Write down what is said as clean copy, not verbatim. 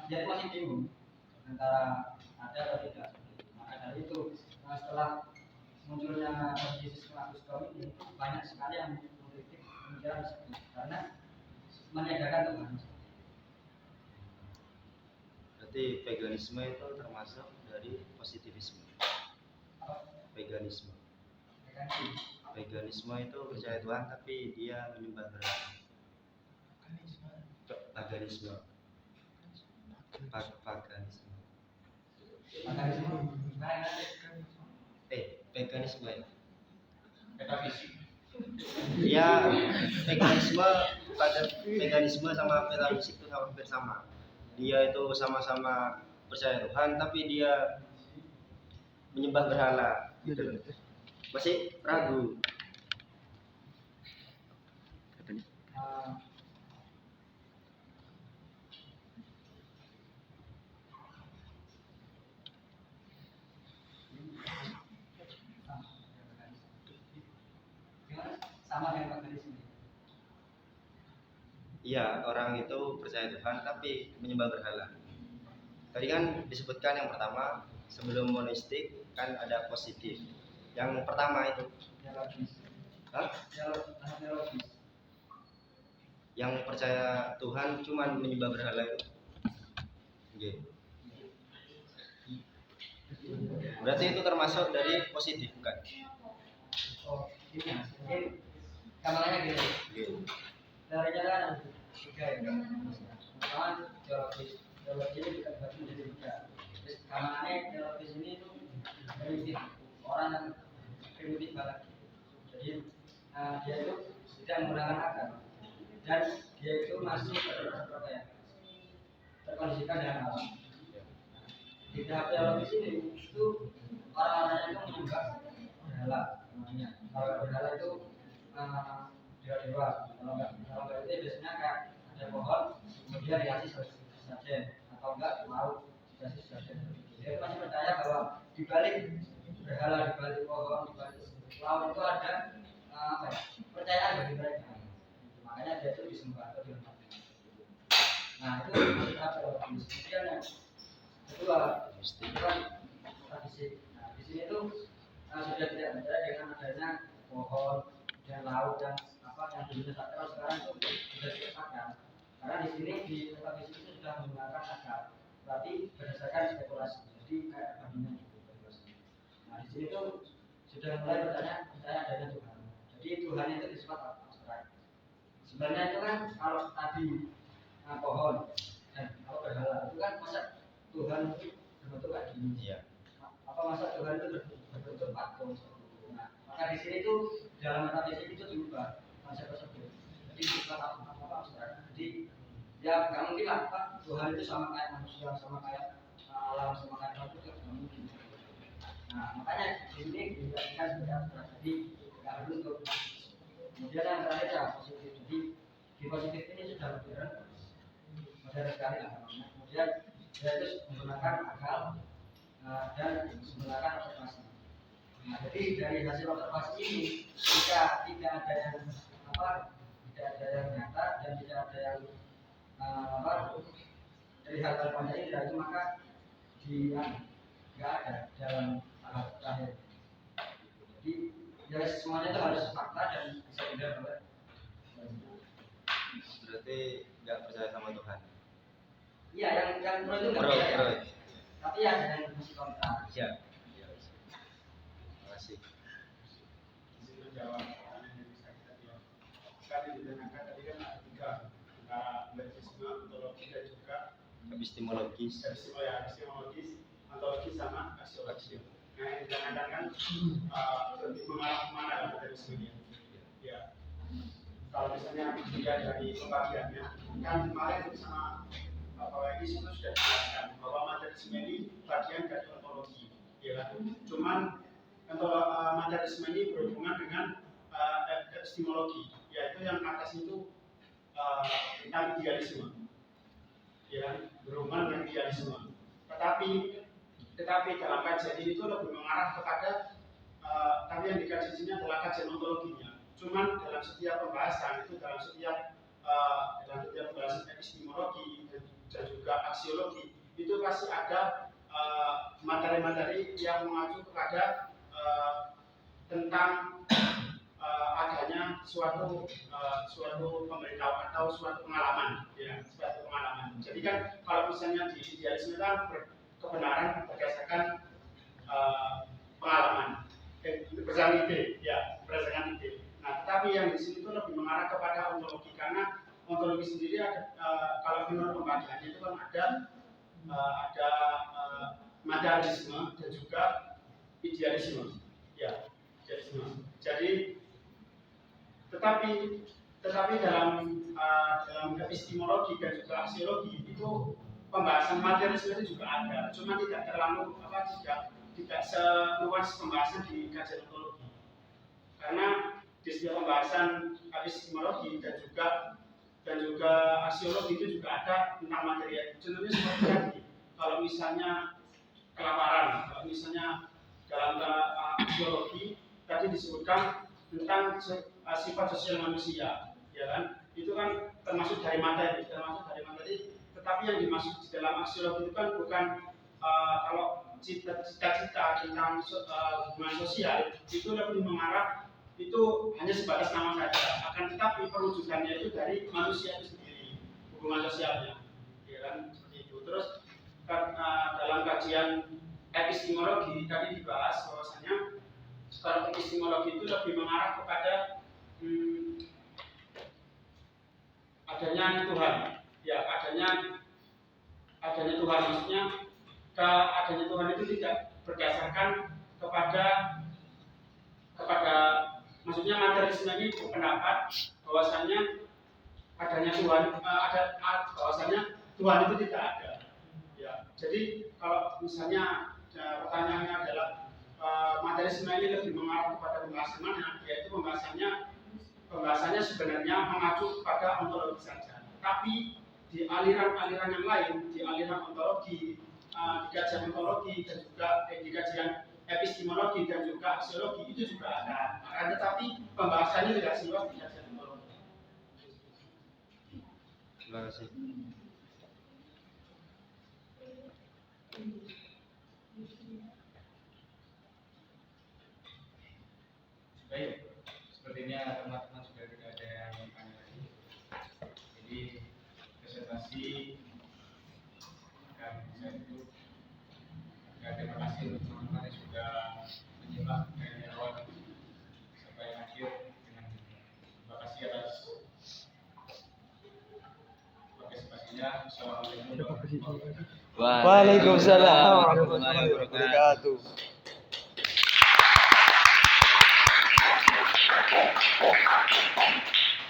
dia masih bingung antara ada atau tidak. Maka dari itu setelah munculnya posisi Agustus ini itu banyak sekali yang mengkritik pemikiran tersebut karena meniadakan Tuhan. Berarti veganisme itu termasuk dari positivisme. Veganisme itu percaya Tuhan tapi dia menyembah berhala. Paganisme. Veganisme ya. Ya, veganisme sama metafisik itu hampir sama. Dia itu sama-sama percaya Tuhan tapi dia menyembah berhala. Masih ragu. Sama dengan veganisme. Iya, orang itu percaya Tuhan tapi menyembah berhala. Tadi kan disebutkan yang pertama sebelum monistik kan ada positif. Yang pertama itu yang percaya Tuhan cuman menyembah berhala itu. Okay. Berarti itu termasuk dari positif bukan? Oh, ini ya. Mungkin kamarnya gini. Dari jalan tiga ya. Pertama teologis ini juga dibagi menjadi tiga. Terus kamarnya teologis ini itu primitif, orang yang primitif banget. Jadi dia itu tidak menggunakan akal dan dia itu masih terkondisikan dengan alam. Di tahap teologis ini itu orang-orang itu menyembah berhala namanya. Kalau berhala itu dewa-dewa. Kalau enggak itu biasanya kayak ada pohon kemudian dikasih sesajen atau enggak laut dikasih sesajen. Dia masih percaya bahwa di balik berhala, di balik pohon, di balik laut itu ada percayaan bagi mereka. Makanya dia itu disembah atau dihormati. Nah itu tahap teologis. Kemudian yang kedua itu kan metafisik. Nah di sini tuh sudah tidak percaya dengan adanya pohon dan laut dan yang dulunya sakral sekarang itu sudah diletakkan. Karena di sini di metafisik itu sudah menggunakan akal, berarti berdasarkan spekulasi. Jadi kayak bandingan gitu. Nah di sini tuh sudah mulai percaya adanya Tuhan. Jadi Tuhan itu bersifat abstrak. Sebenarnya itu kan kalau tadi pohon dan kalau berhala itu kan masa Tuhan itu berbentuk kayak gini. Iya. Apa masa Tuhan itu berbentuk patung? Nah, maka di sini tuh dalam metafisik itu diubah konsep tersebut. Jadi bukan apa abstrak. Jadi ya nggak mungkin lah Pak, Tuhan itu sama kayak manusia, sama kayak alam, sama kayak Tuhan itu nggak mungkin. Nah makanya di sini dijadikan sebagai abstrak. Jadi nggak berbentuk. Kemudian yang terakhir ya positif. Jadi di positif ini sudah modern sekali lah namanya. Kemudian dia itu menggunakan akal dan menggunakan observasi. Nah, jadi dari hasil observasi ini jika tidak ada yang nyata dan tidak ada yang dari hal-hal banyak ini itu maka nggak ada dalam tahap terakhir. Jadi ya semuanya itu harus fakta dan bisa dilihat oleh. Berarti nggak percaya sama Tuhan. Iya, yang pro itu nggak percaya. Tapi ada yang masih kontra. Ya. Terima kasih. Jawab tadi ditanyakan tadi kan ada tiga antara metafisik, ontologi dan juga epistemologis. Epistemologis, ontologi sama aksiologi. Nah yang ditanyakan kan mengarah kemana metafisik ya. Kalau misalnya dilihat dari pembagiannya kan kemarin sama Pak Wagis itu sudah dijelaskan bahwa materialisme ini bagian dari ontologi, ya kan? Cuman materialisme ini berhubungan dengan epistemologi, yaitu yang atas itu tentang idealisme, ya kan? Berhubungan dengan idealisme. Tetapi dalam kajian ini itu lebih mengarah kepada tapi yang dikaji di sini adalah kajian ontologinya. Cuman dalam setiap pembahasan itu dalam setiap pembahasan epistemologi dan juga juga aksiologi, itu pasti ada materi-materi yang mengacu kepada tentang adanya suatu pemberitahuan atau suatu pengalaman, ya, suatu pengalaman. Jadi kan kalau misalnya di idealisme kan kebenaran berdasarkan pengalaman, berdasarkan ide, ya, berdasarkan ide. Nah, tetapi yang di sini itu lebih mengarah kepada ontologi, karena ontologi sendiri ada, kalau menurut pembagiannya itu kan ada materialisme dan juga idealisme, ya, idealisme. Jadi tetapi dalam epistemologi dan juga aksiologi itu pembahasan materialisme itu juga ada, cuma tidak terlalu tidak seluas pembahasan di kajian ontologi, karena di setiap pembahasan epistemologi dan juga aksiologi itu juga ada tentang materi. Contohnya seperti tadi, kalau misalnya kelaparan, kalau misalnya dalam aksiologi tadi disebutkan tentang sifat sosial manusia, ya kan? Itu kan termasuk dari materi, tetapi yang dimaksud di dalam aksiologi itu kan bukan kalau cita-cita tentang hubungan sosial itu lebih mengarah, itu hanya sebatas nama saja, akan tetapi perwujudannya itu dari manusia itu sendiri, hubungan sosialnya, ya kan, seperti itu. Terus dalam kajian epistemologi tadi dibahas bahwasanya kalau epistemologi itu lebih mengarah kepada adanya Tuhan, ya, adanya Tuhan, maksudnya adanya Tuhan itu tidak berdasarkan kepada maksudnya materialisme ini berpendapat bahwasanya adanya Tuhan, bahwasanya Tuhan itu tidak ada, ya. Jadi kalau misalnya pertanyaannya adalah materialisme ini lebih mengarah kepada pembahasan mana, yaitu pembahasannya sebenarnya mengacu kepada ontologi saja. Tapi di aliran-aliran yang lain, di aliran ontologi, di kajian ontologi dan juga di kajian epistemologi dan juga aksiologi itu juga ada. Akan tetapi pembahasannya tidak seluas di kajian ontologi. Terima kasih. Baik, sepertinya teman-teman sudah tidak ada yang bertanya lagi. Jadi presentasi dan saya itu terima kasih untuk teman-teman yang sudah menyimak dari awal sampai akhir. Dengan terima kasih atas partisipasinya. Assalamualaikum warahmatullahi wabarakatuh. Waalaikumsalam warahmatullahi wabarakatuh.